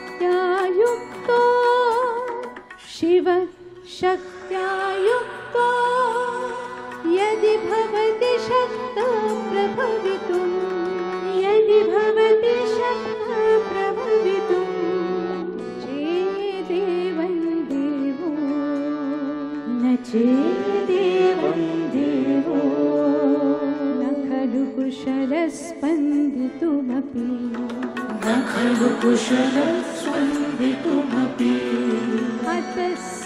शिवशक्त्यायुक्तो शिवशक्त्यायुक्तो यदि भवति शक्तो प्रभवितुं यदि भवति शक्तो प्रभवितुं चेदेवं देवो न चेदेवं देवो न खलु कुशलस्पन्दितुमपि न खलु कुशलस्पन्दितुमपि हतस्त्वामाराध्या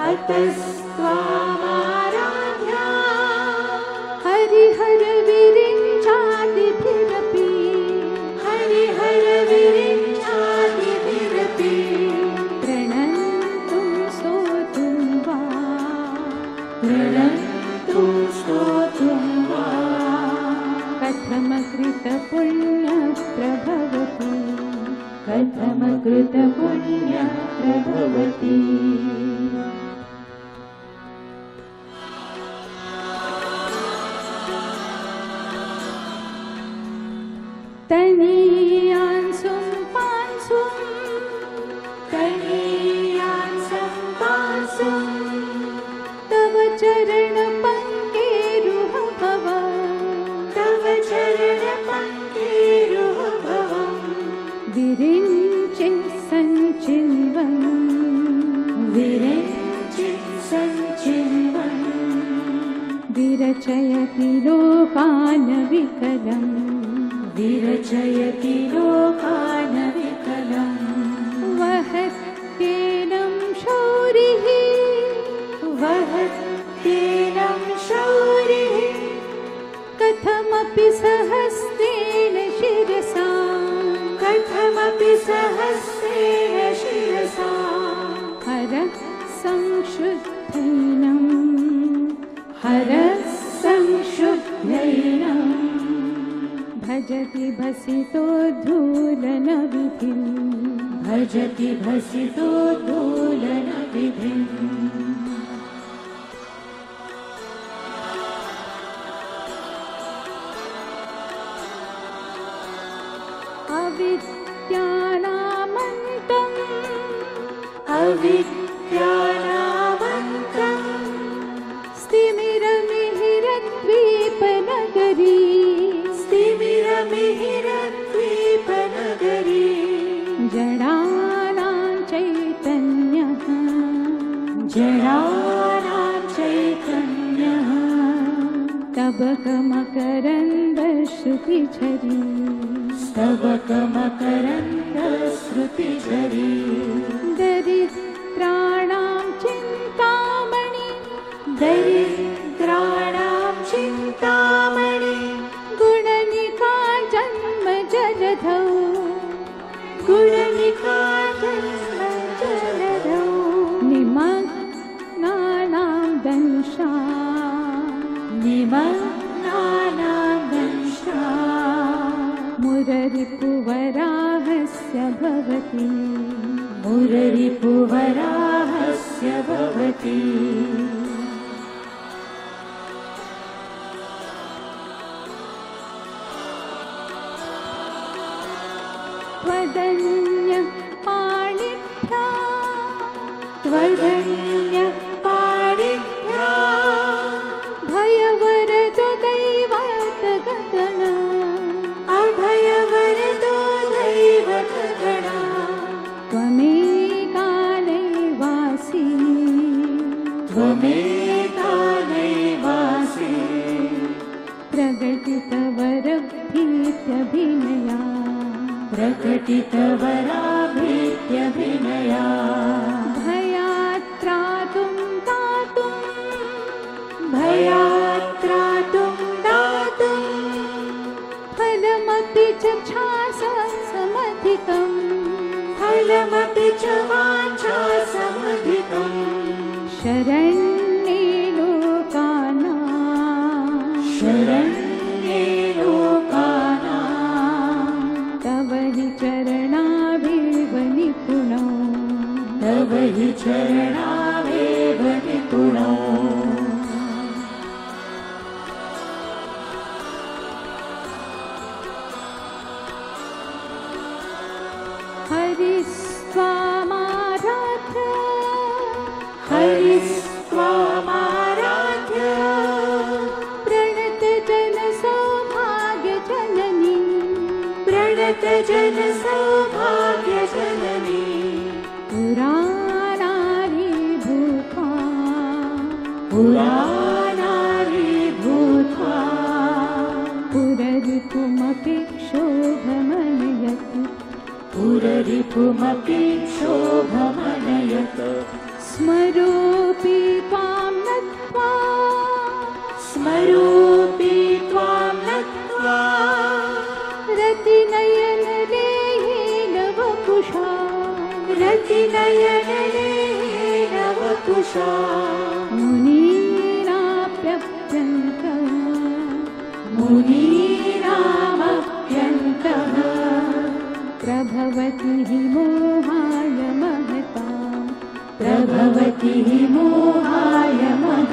हतस्त्वामाराध्या हरिहरविरिञ्चादिभिरपि हरिहरविरिञ्चादिभिरपि प्रणन्तुं स्तोतुं वा प्रणन्तुं स्तोतुं वा कथमकृतपुण्यप्रभवति कथमकृतपुण्यप्रभवति तनीयांसुं पांसुं तनीयांसुं पांसुं तव चरणपङ्केरुह भव तव चरणपङ्केरुह भव विरिञ्चि सञ्चिन्वन् विरिञ्चि सञ्चिन्वन् विरचयति लोकान् विकलम् विरचयति लोकान् विकलम् वहत्येनं शौरिः वहत्येनं शौरिः कथमपि सहस्तेन शिरसा कथमपि सहस्तेन शिरसा हरः संशुद्धैनं हरः संशुद्धैनं भजति भसितो धूलनविधिं भजति भसितो धूलनविधिम् अविद्यानामन्तम् अविद्यानामन्तम् स्तिमिरमिहिरद्वीपनगरी स्तिमिरमिहिरद्वीपनगरी जडानां चैतन्यः जडानां चैतन्यः स्तबकमकरन्दश्रुतिझरी स्तबकमकरन्दश्रुतिझरी दरिद्राणां चिन्तामणि दरिद्राणां चिन्तामणि गुणनिका जन्मजलधौ गुणनिका जन्मजलधौ निमग्नानां दंशा निमग्नानां दंशा मुररिपुवराहस्य भवति मुररिपुवराहस्य भवति त्वदन्यपाणिभ्या त्वदन्यपाणिभ्या भयवरदो दैवतगणा अभयवरदो दैवतगणा त्वमेकानैवासि त्वमेकानैवासि प्रकटितवरभीत्यभिनया प्रकटितवराभीत्यभिनया भयात्रातुं दातुं भयात्रातुं दातुं फलमपि च छासमधिकं फलमपि च वाञ्छासमधिकं शरण्ये लोकानां शरण्ये लोकानां तव हि चरणावेव निपुणौ तव हि चरणावेव निपुणौ हरिस्त्वामाराध्य हरिस्त्वामाराध्य प्रणतजनसौभाग्यजननी प्रणतजनसौभाग्यजननी पुराणानि भूत्वा पुराणानि भूत्वा पुररिपुमपि क्षोभमनयत् पुररिपुमपि क्षोभमनयत् स्मरोऽपि त्वां नत्वा स्मरोऽपि त्वां नत्वा रतिनयनलेहेन वपुषा रतिनयनलेहेन वपुषा मुनीनाप्यप्यन्तः मुनीनामप्यन्तः प्रभवति हि मोहाय महता प्रभवति हि मोहाय महता